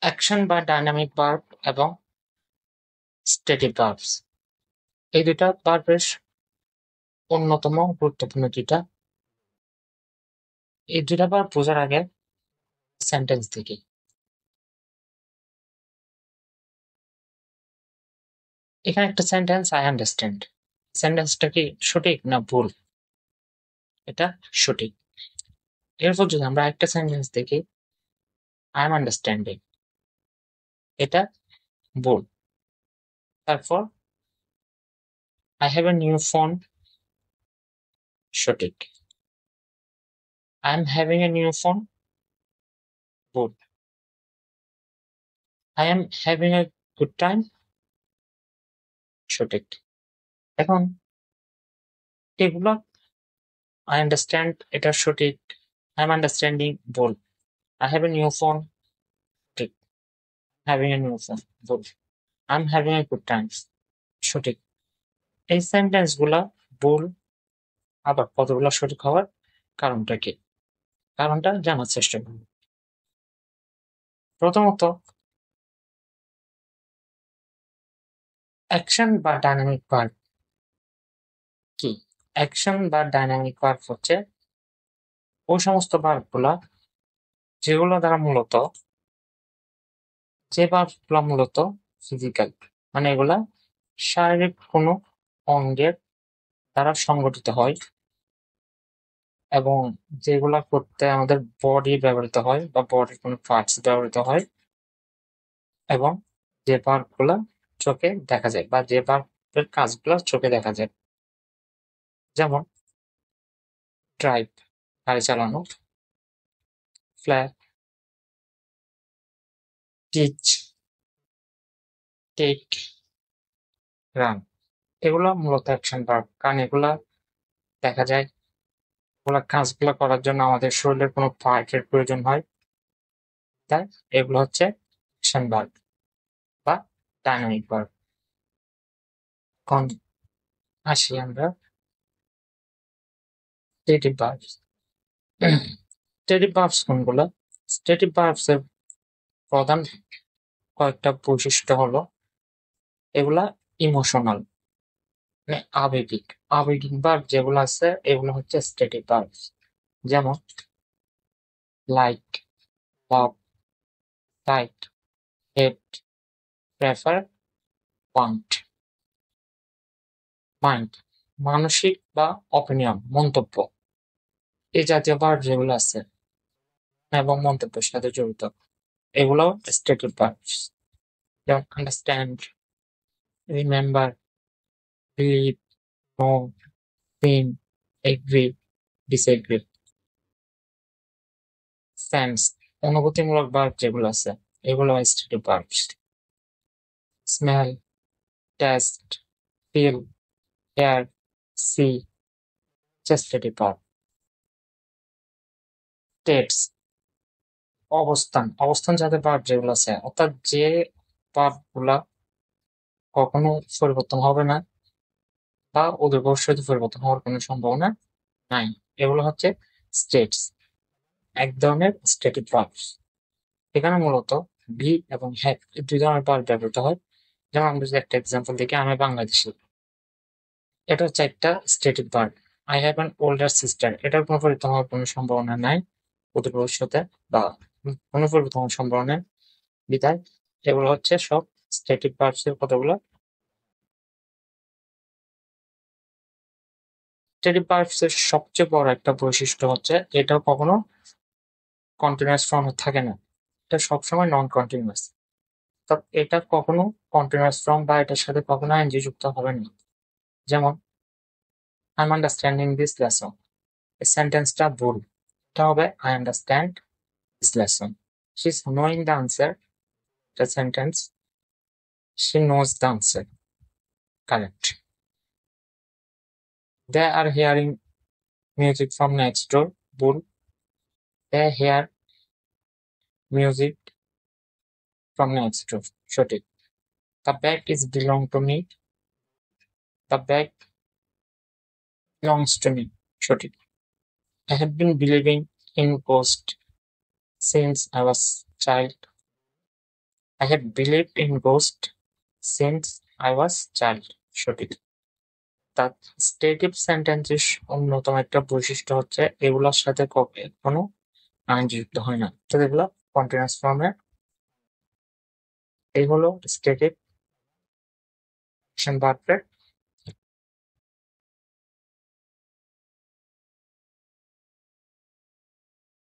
Action বা dynamic verb এবং static verbs, এই দুইটা ভার্বের অন্যতম গুরুত্বপূর্ণ দুইটা। এই দুইটা ভার্ব বোঝার আগে সেন্টেন্স দেখি। এখানে একটা সেন্টেন্স, আই আন্ডারস্ট্যান্ড। সেন্টেন্সটা কি সঠিক না ভুল? এটা সঠিক। এরপর যদি আমরা একটা সেন্টেন্স দেখি, আই এম আন্ডারস্ট্যান্ডিং, এটা ভুল। তারপর I have a new phone, সঠিক। I am having a new phone, ভুল। I am having a good time, সঠিক। এখন এগুলো আই আন্ডারস্ট্যান্ড এটা সঠিক, আই এম আন্ডারস্ট্যান্ডিং ভুল, I have a new phone ঠিক, হ্যাভিং এ নিউ ফোন ভুল, I am having a good time সঠিক। এই সেন্টেন্স গুলা ভুল, আবার কতগুলো সঠিক হওয়ার কারণটা কি? কারণটা জানার চেষ্টা করব। প্রথমত, অ্যাকশন বা ডাইনামিক ভার্ব কি? অ্যাকশন বা ডাইনামিক ভার্ব হচ্ছে ওই সমস্ত ভার্ব গুলা যেগুলো দ্বারা মূলত ফিজিক্যাল, মানে এগুলা শারীরিক কোনো অঙ্গের দ্বারা সংগঠিত হয়, এবং যেগুলা করতে আমাদের বডি ব্যবহৃত হয় বা বডির কোনো পার্টস ব্যবহৃত হয়, এবং যে ভার্ব গুলা চোখে দেখা যায় বা যে ভার্বের কাজগুলা চোখে দেখা যায়। যেমন ড্রাইভ, গাড়ি চালানো, ফ্লাই, টিচ, টেক, রান, এগুলা মূলত অ্যাকশন ভার্ব, কারণ এগুলা দেখা যায়। এগুলা কাজগুলা করার জন্য আমাদের শরীরের কোনো পার্টের প্রয়োজন হয়, তাই এগুলো হচ্ছে অ্যাকশন ভার্ব বা ডাইনামিক ভার্ব। এখন আসি আমরা স্টেটিভ ভার্বস। স্টেটিভ ভার্বস কোনগুলো? স্টেটিভ ভার্বস এর প্রধান কয়েকটা বৈশিষ্ট্য হলো, এগুলা ইমোশনাল, মানে আবেগিক। আবেগিক ভার্ব যেগুলো আছে এগুলো হচ্ছে স্টেটিভ ভার্বস। যেমন লাইক, লাভ, লাইক, হেট, প্রেফার, ওয়ান্ট। মাইন্ড, মানসিক বা অপিনিয়ন, মন্তব্য। এই জাতীয় ভার্ব যেগুলো আছে এবং মন্তব্যের সাথে জড়িত, এগুলো স্টেটিভ ভার্বস। যেমন understand, remember, believe, know, feel, agree, disagree. Sense, অনুভূতিমূলক ভার্ব যেগুলো আছে এগুলো stative verbs. Smell, taste, feel, hear, see, stative verb. States, অবস্থান, অবস্থান জাতীয় ভার্ব যেগুলো আছে, অর্থাৎ যে ভার্ব গুলা কখনো পরিবর্তন হবে না বা অদূর ভবিষ্যতে পরিবর্তন হওয়ার কোনো সম্ভাবনা নাই, এগুলো হচ্ছে স্টেটস, এক ধরনের স্টেটিভ ভার্বস। এখানে মূলত বি এবং হ্যাভ এই দুই ধরনের ভার্ব ব্যবহৃত হয়। যেমন আমরা যদি একটা এক্সাম্পল দেখি, আমি বাংলাদেশি, এটা হচ্ছে একটা stative verb. I have an older sister, এটার কোনো পরিবর্তন হওয়ার কোনো সম্ভাবনা নাই অদূর ভবিষ্যতে, বা কোনো পরিবর্তন হওয়ার সম্ভাবনা নেই, বিধায় এগুলো হচ্ছে সব স্ট্যাটিক ভার্বস এর কতগুলো। স্ট্যাটিক ভার্বস এর সবচেয়ে বড় একটা বৈশিষ্ট্য হচ্ছে এটা কখনো কন্টিনিউয়াস ফর্মে থাকে না, এটা সবসময় নন কন্টিনিউয়াস। তো এটা কখনো কন্টিনিউয়াস ফর্ম বা এটার সাথে কখনো আইএনজি যুক্ত হবে না। যেমন I am understanding this lesson, এই সেন্টেন্সটা ভুল, এটা হবে I understand this lesson. She is knowing the answer, এটা sentence she knows the answer, correct. They are hearing music from next door, ভুল, they hear music from next door, সঠিক। The bag is belong to me, the bag belongs to me, সঠিক। I have been believing in ghosts since I was child, I have believed in ghost since I was child. সঠিক। তার stative সেন্টেন্সের অন্যতম একটা বৈশিষ্ট্য হচ্ছে এগুলোর সাথে কোনো আইন যুক্ত হয় না, তো এগুলো কন্টিনিউয়াস ফর্মে। এই হলো স্টেটিভ ভার্বের